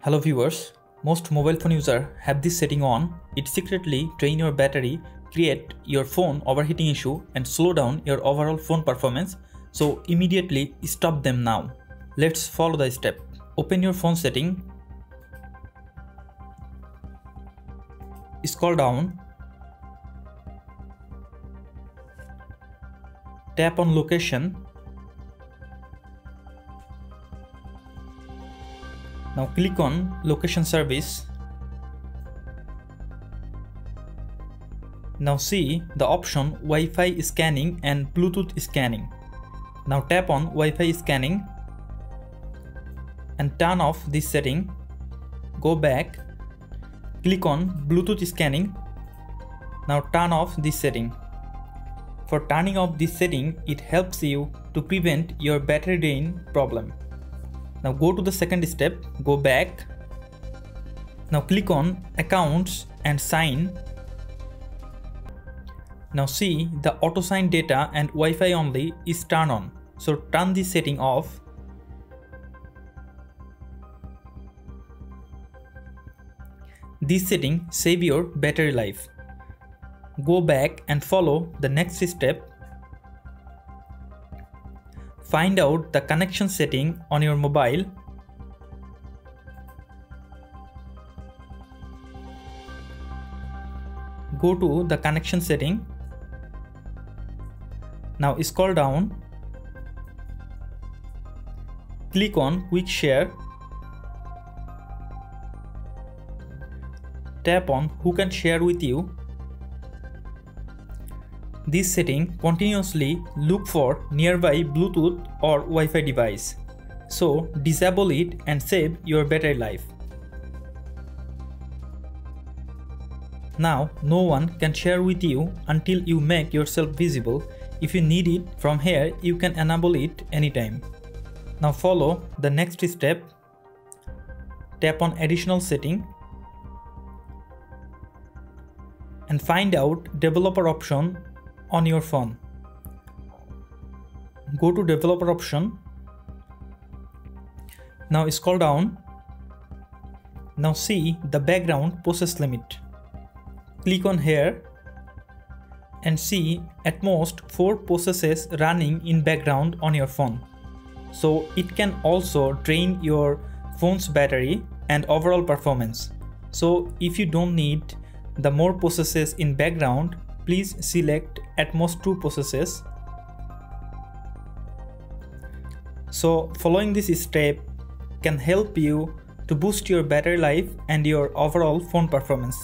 Hello viewers, most mobile phone users have this setting on. It secretly drain your battery, create your phone overheating issue and slow down your overall phone performance. So immediately stop them now. Let's follow the step. Open your phone setting. Scroll down. Tap on location. Now click on location service. Now see the option Wi-Fi scanning and Bluetooth scanning. Now tap on Wi-Fi scanning and turn off this setting. Go back. Click on Bluetooth scanning. Now turn off this setting. For turning off this setting, it helps you to prevent your battery drain problem. Now go to the second step, go back. Now click on accounts and sign. Now see the auto sign data and Wi-Fi only is turned on. So turn this setting off. This setting save your battery life. Go back and follow the next step. Find out the connection setting on your mobile. Go to the connection setting. Now scroll down. Click on Quick Share. Tap on Who can share with you. This setting continuously look for nearby Bluetooth or Wi-Fi device. So disable it and save your battery life. Now no one can share with you until you make yourself visible. If you need it from here, you can enable it anytime. Now follow the next step. Tap on additional setting and find out developer option on your phone. Go to developer option. Now scroll down. Now see the background process limit. Click on here and see at most 4 processes running in background on your phone. So it can also drain your phone's battery and overall performance. So if you don't need the more processes in background, please select at most 2 processes. So following this step can help you to boost your battery life and your overall phone performance.